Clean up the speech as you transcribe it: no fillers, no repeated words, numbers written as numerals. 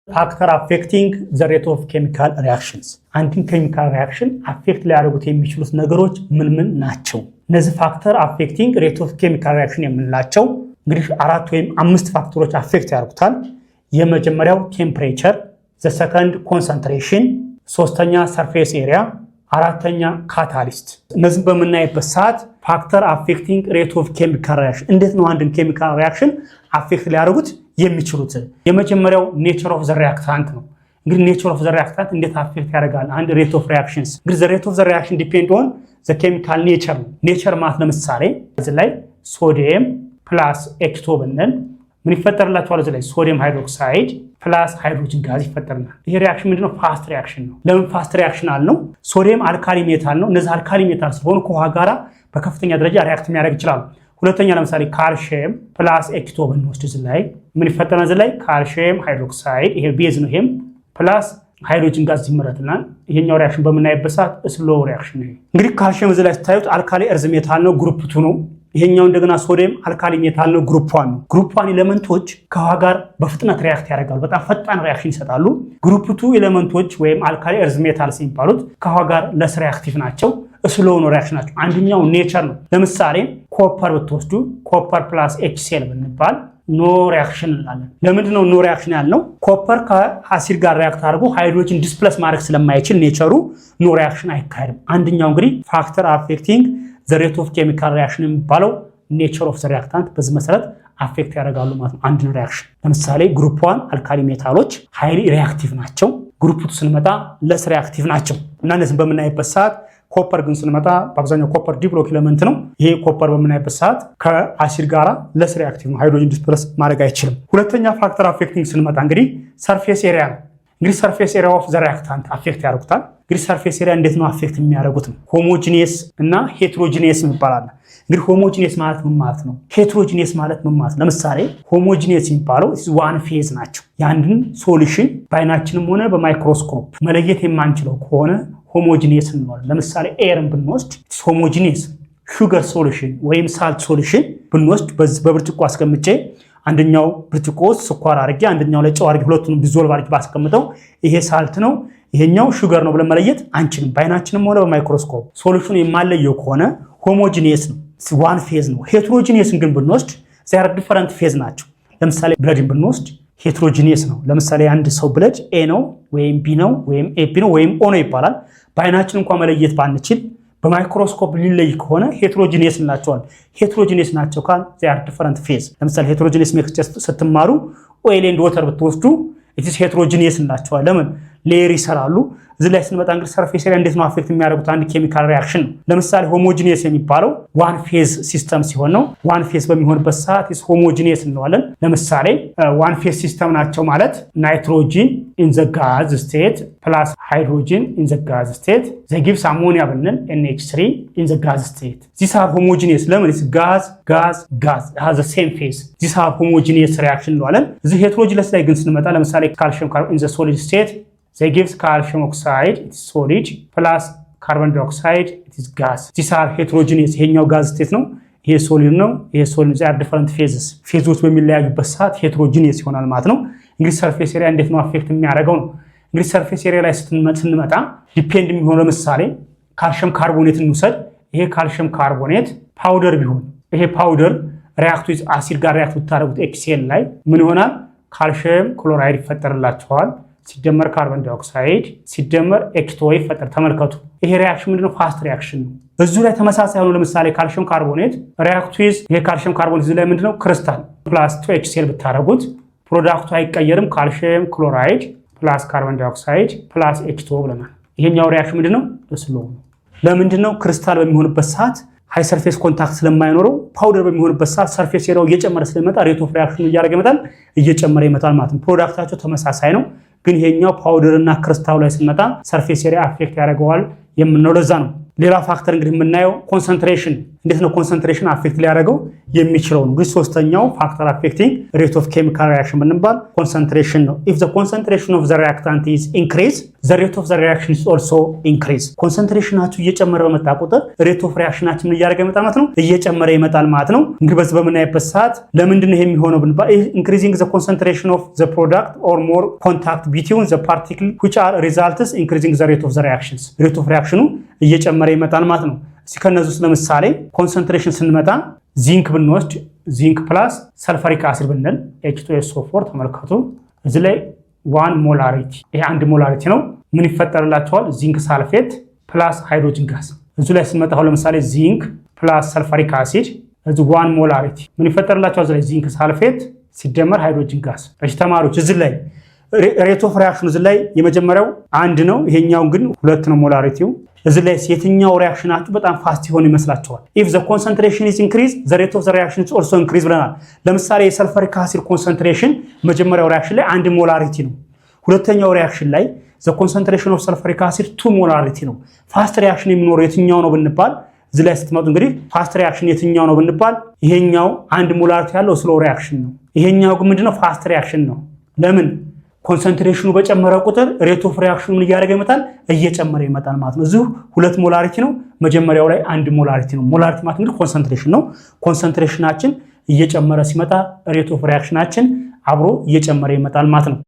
ፋክተር አፌክቲንግ ዘ ሬት ኦፍ ኬሚካል ሪአክሽንስ አንድን ኬሚካል ሪአክሽን አፌክት ሊያደርጉት የሚችሉት ነገሮች ምን ምን ናቸው? እነዚህ ፋክተር አፌክቲንግ ሬት ኦፍ ኬሚካል ሪአክሽን የምንላቸው እንግዲህ 4 ወይም 5 ፋክተሮች አፌክት ያደርጉታል። የመጀመሪያው ቴምፕሬቸር፣ ዘ ሰከንድ ኮንሰንትሬሽን፣ ሶስተኛ ሰርፌስ ኤሪያ፣ አራተኛ ካታሊስት። እነዚህ በምናይበት ሰዓት ፋክተር አፌክቲንግ ሬት ኦፍ ኬሚካል ሪአክሽን እንዴት ነው አንድን ኬሚካል ሪአክሽን አፌክት ሊያደርጉት የሚችሉት? የመጀመሪያው ኔቸር ኦፍ ዘ ሪአክታንት ነው። እንግዲህ ኔቸር ኦፍ ዘ ሪአክታንት እንዴት አፌክት ያደርጋል አንድ ሬት ኦፍ ሪአክሽንስ? እንግዲህ ዘ ሬት ኦፍ ዘ ሪአክሽን ዲፔንድ ኦን ዘ ኬሚካል ኔቸር ነው። ኔቸር ማለት ለምሳሌ እዚህ ላይ ሶዲየም ፕላስ ኤክቶ ብንል ምን ይፈጠርላቸዋል? እዚህ ላይ ሶዲየም ሃይድሮክሳይድ ፕላስ ሃይድሮጅን ጋዝ ይፈጠርናል። ይሄ ሪአክሽን ምንድነው? ፋስት ሪአክሽን ነው። ለምን ፋስት ሪአክሽን አልነው? ሶዲየም አልካሊ ሜታል ነው። እነዚህ አልካሊ ሜታል ስለሆኑ ከውሃ ጋራ በከፍተኛ ደረጃ ሪአክት የሚያደርግ ይችላል። ሁለተኛ ለምሳሌ ካልሲየም ፕላስ ኤክቶ ብንወስድ እዚህ ላይ ምን ይፈጠራል? እዚህ ላይ ካልሲየም ሃይድሮክሳይድ ይሄ ቤዝ ነው። ይሄም ፕላስ ሃይድሮጅን ጋዝ ይመረትናል። ይሄኛው ሪአክሽን በምናይበት ሰዓት ስሎ ሪአክሽን ነው። እንግዲህ ካልሲየም እዚህ ላይ ስታዩት አልካሊ እርዝ ሜታል ነው፣ ግሩፕ 2 ነው። ይሄኛው እንደገና ሶዲየም አልካሊ ሜታል ነው፣ ግሩፕ 1 ነው። ግሩፕ 1 ኤሌመንቶች ከውሃ ጋር በፍጥነት ሪአክት ያደርጋሉ፣ በጣም ፈጣን ሪአክሽን ይሰጣሉ። ግሩፕ 2 ኤሌመንቶች ወይም አልካሊ እርዝ ሜታል የሚባሉት ከውሃ ጋር ለስ ሪአክቲቭ ናቸው፣ ስሎ ነው ሪአክሽን ናቸው። አንደኛው ኔቸር ነው። ለምሳሌ ኮፐር ብትወስዱ ኮፐር ፕላስ HCl ብንባል ኖ ሪአክሽን እንላለን። ለምንድን ነው ኖ ሪአክሽን ያልነው? ኮፐር ከአሲድ ጋር ሪአክት አድርጎ ሃይድሮጅን ዲስፕለስ ማድረግ ስለማይችል ኔቸሩ ኖ ሪአክሽን አይካሄድም። አንደኛው እንግዲህ ፋክተር አፌክቲንግ ዘ ሬት ኦፍ ኬሚካል ሪአክሽን የሚባለው ኔቸር ኦፍ ዘ ሪአክታንት በዚህ መሰረት አፌክት ያደርጋሉ ማለት ነው አንድን ሪአክሽን። ለምሳሌ ግሩፕ 1 አልካሊ ሜታሎች ሃይሊ ሪአክቲቭ ናቸው። ግሩፕ 2 ስንመጣ ለስ ሪአክቲቭ ናቸው እና እነዚህን በምናይበት ሰዓት ኮፐር ግን ስንመጣ በአብዛኛው ኮፐር ዲብሎክ ኤሌመንት ነው። ይሄ ኮፐር በምናይበት ሰዓት ከአሲድ ጋራ ለስ ሪአክቲቭ ነው፣ ሃይድሮጅን ዲስፕለስ ማድረግ አይችልም። ሁለተኛ ፋክተር አፌክቲንግ ስንመጣ እንግዲህ ሰርፌስ ኤሪያ ነው። እንግዲህ ሰርፌስ ኤሪያ ኦፍ ዘ ሪአክታንት አፌክት ያደርጉታል። እንግዲህ ሰርፌስ ኤሪያ እንዴት ነው አፌክት የሚያደርጉት ነው? ሆሞጂኒየስ እና ሄትሮጂኒየስ ይባላል። እንግዲህ ሆሞጂኒየስ ማለት ምን ማለት ነው? ሄትሮጂኒየስ ማለት ምን ማለት ነው? ለምሳሌ ሆሞጂኒየስ የሚባለው ዋን ፌዝ ናቸው። የአንድን ሶሉሽን በአይናችንም ሆነ በማይክሮስኮፕ መለየት የማንችለው ከሆነ ሆሞጂኒየስ እንለዋለን። ለምሳሌ ኤርን ብንወስድ ሆሞጂኒየስ፣ ሹገር ሶሉሽን ወይም ሳልት ሶሉሽን ብንወስድ በብርጭቆ አስቀምጬ አንደኛው ብርጭቆ ውስጥ ስኳር አድርጌ አንደኛው ላይ ጨው አድርጌ ሁለቱንም ዲዞልቭ አድርጌ ባስቀምጠው ይሄ ሳልት ነው ይሄኛው ሹገር ነው ብለን መለየት አንችልም። በአይናችንም ሆነ በማይክሮስኮፕ ሶሉሽኑ የማለየው ከሆነ ሆሞጂኒየስ ነው፣ ዋን ፌዝ ነው። ሄትሮጂኒየስን ግን ብንወስድ ዚያር ዲፈረንት ፌዝ ናቸው። ለምሳሌ ብለድን ብንወስድ ሄትሮጂኒየስ ነው። ለምሳሌ አንድ ሰው ብለድ ኤ ነው ወይም ቢ ነው ወይም ኤፒ ነው ወይም ኦ ነው ይባላል። በአይናችን እንኳን መለየት ባንችል በማይክሮስኮፕ ሊለይ ከሆነ ሄትሮጂኒየስ እንላቸዋል። ሄትሮጂኒየስ ናቸው ካል ዚያር ዲፈረንት ፌዝ። ለምሳሌ ሄትሮጂኒየስ ሚክስቸር ስትማሩ ኦይል ኤንድ ወተር ብትወስዱ ኢትስ ሄትሮጂኒየስ እንላቸዋል። ለምን ሌየር ይሰራሉ። እዚህ ላይ ስንመጣ እንግዲህ ሰርፌስ ኤሪያ እንዴት ነው አፌክት የሚያደርጉት አንድ ኬሚካል ሪአክሽን ነው። ለምሳሌ ሆሞጂኒየስ የሚባለው ዋን ፌዝ ሲስተም ሲሆን ነው። ዋን ፌዝ በሚሆንበት ሰዓት ኢስ ሆሞጂኒየስ እንለዋለን። ለምሳሌ ዋን ፌዝ ሲስተም ናቸው ማለት ናይትሮጂን ኢን ዘ ጋዝ ስቴት ፕላስ ሃይድሮጂን ኢን ዘ ጋዝ ስቴት ዘ ጊቭስ አሞኒያ ብንል NH3 ኢን ዘ ጋዝ ስቴት ዚስ አር ሆሞጂኒየስ። ለምን ኢስ ጋዝ ጋዝ ጋዝ ሃዝ ዘ ሴም ፌዝ ዚስ አር ሆሞጂኒየስ ሪአክሽን እንለዋለን። እዚህ ሄትሮጂነስ ላይ ግን ስንመጣ ለምሳሌ ካልሲየም ካርቦን ኢን ዘ ሶሊድ ስቴት they gives calcium oxide it is solid plus carbon dioxide it is gas. These are heterogeneous. ይሄኛው ጋዝ ስቴት ነው፣ ይሄ ሶሊድ ነው፣ ይሄ ሶሊድ they are different phases. ፌዞች በሚለያዩበት ሰዓት heterogeneous ይሆናል ማለት ነው። እንግዲህ ሰርፌስ ኤሪያ እንዴት ነው አፌክት የሚያደርገው ነው። እንግዲህ ሰርፌስ ኤሪያ ላይ ስንመጣ ዲፔንድ የሚሆነው ለምሳሌ ካልሲየም ካርቦኔት እንውሰድ። ይሄ ካልሲየም ካርቦኔት ፓውደር ቢሆን ይሄ ፓውደር ሪአክት ዊዝ አሲድ ጋር ሪአክት ብታደርጉት HCl ላይ ምን ይሆናል? ካልሲየም ክሎራይድ ይፈጠርላቸዋል ሲደመር ካርቦን ዳይኦክሳይድ ሲደመር H2O ይፈጠር። ተመልከቱ፣ ይሄ ሪአክሽን ምንድነው? ፋስት ሪአክሽን ነው። እዚሁ ላይ ተመሳሳይ ሆኖ ለምሳሌ ካልሲየም ካርቦኔት ሪአክት ዊዝ ይሄ ካልሲየም ካርቦኔት እዚህ ላይ ምንድነው? ክሪስታል ፕላስ 2 HCl ብታደርጉት ፕሮዳክቱ አይቀየርም። ካልሲየም ክሎራይድ ፕላስ ካርቦን ዳይኦክሳይድ ፕላስ H2O ብለናል። ይሄኛው ሪአክሽን ምንድነው? ስሎ ነው። ለምንድነው? ክሪስታል በሚሆንበት ሰዓት ሃይ ሰርፌስ ኮንታክት ስለማይኖረው ፓውደር በሚሆንበት ሰዓት ሰርፌስ ኤሪያው እየጨመረ ስለሚመጣ ሬት ኦፍ ሪአክሽኑ እያደረገ ይመጣል፣ እየጨመረ ይመጣል ማለት ነው። ፕሮዳክታቸው ተመሳሳይ ነው። ግን ይሄኛው ፓውደር እና ክሪስታል ላይ ስንመጣ ሰርፌስ ኤሪያ አፌክት ያደርገዋል የምንለው ለዛ ነው። ሌላ ፋክተር እንግዲህ የምናየው ኮንሰንትሬሽን። እንዴት ነው ኮንሰንትሬሽን አፌክት ሊያደርገው የሚችለው ነው። እንግዲህ ሶስተኛው ፋክተር አፌክቲንግ ሬት ኦፍ ኬሚካል ሪአክሽን ብንባል ኮንሰንትሬሽን ነው። ኢፍ ዘ ኮንሰንትሬሽን ኦፍ ዘ ሪአክታንት ኢዝ ኢንክሪዝ ዘ ሬት ኦፍ ዘ ሪአክሽን ኢዝ ኦልሶ ኢንክሪዝ። ኮንሰንትሬሽናችሁ እየጨመረ በመጣ ቁጥር ሬት ኦፍ ሪአክሽናችን ምን እያደረገ ይመጣል ማለት ነው? እየጨመረ ይመጣል ማለት ነው። እንግዲህ በዚህ በምናይበት ሰዓት ለምንድን ነው የሚሆነው ብንባል ኢንክሪዚንግ ዘ ኮንሰንትሬሽን ኦፍ ዘ ፕሮዳክት ኦር ሞር ኮንታክት ቢትዊን ዘ ፓርቲክል which are results increasing the rate of the reactions ሬት ኦፍ ሪአክሽኑ እየጨመረ ይመጣል ማለት ነው። እስኪ ከነዚህ ውስጥ ለምሳሌ ኮንሰንትሬሽን ስንመጣ ዚንክ ብንወስድ ዚንክ ፕላስ ሰልፈሪክ አሲድ ብንል H2SO4 ተመልከቱ። እዚህ ላይ 1 ሞላሪቲ ይሄ 1 ሞላሪቲ ነው። ምን ይፈጠርላቸዋል? ዚንክ ሳልፌት ፕላስ ሃይድሮጅን ጋዝ። እዚህ ላይ ስንመጣ አሁን ለምሳሌ ዚንክ ፕላስ ሰልፈሪክ አሲድ እዚህ 1 ሞላሪቲ ምን ይፈጠርላቸዋል? እዚህ ላይ ዚንክ ሳልፌት ሲደመር ሃይድሮጅን ጋዝ። እሺ ተማሪዎች እዚህ ላይ ሬት ኦፍ ሪአክሽኑ እዚህ ላይ የመጀመሪያው 1 ነው፣ ይሄኛው ግን 2 ነው ሞላሪቲው። እዚህ ላይ የትኛው ሪአክሽናችሁ በጣም ፋስት ይሆን ይመስላችኋል? ኢፍ ዘ ኮንሰንትሬሽን ኢዝ ኢንክሪዝ ዘ ሬት ኦፍ ዘ ሪአክሽን ኢዝ ኦልሶ ኢንክሪዝ ብለናል። ለምሳሌ የሰልፈሪክ አሲድ ኮንሰንትሬሽን መጀመሪያው ሪአክሽን ላይ 1 ሞላሪቲ ነው። ሁለተኛው ሪአክሽን ላይ ዘ ኮንሰንትሬሽን ኦፍ ሰልፈሪክ አሲድ 2 ሞላሪቲ ነው። ፋስት ሪአክሽን የሚኖረው የትኛው ነው ብንባል እዚህ ላይ ስትመጡ እንግዲህ ፋስት ሪአክሽን የትኛው ነው ብንባል ይሄኛው 1 ሞላሪቲ ያለው ስሎ ሪአክሽን ነው። ይሄኛው ግን ምንድነው? ፋስት ሪአክሽን ነው። ለምን? ኮንሰንትሬሽኑ በጨመረ ቁጥር ሬት ኦፍ ሪአክሽኑ ምን እያደረገ ይመጣል? እየጨመረ ይመጣል ማለት ነው። እዚሁ 2 ሞላሪቲ ነው፣ መጀመሪያው ላይ 1 ሞላሪቲ ነው። ሞላሪቲ ማለት እንግዲህ ኮንሰንትሬሽን ነው። ኮንሰንትሬሽናችን እየጨመረ ሲመጣ ሬት ኦፍ ሪአክሽናችን አብሮ እየጨመረ ይመጣል ማለት ነው።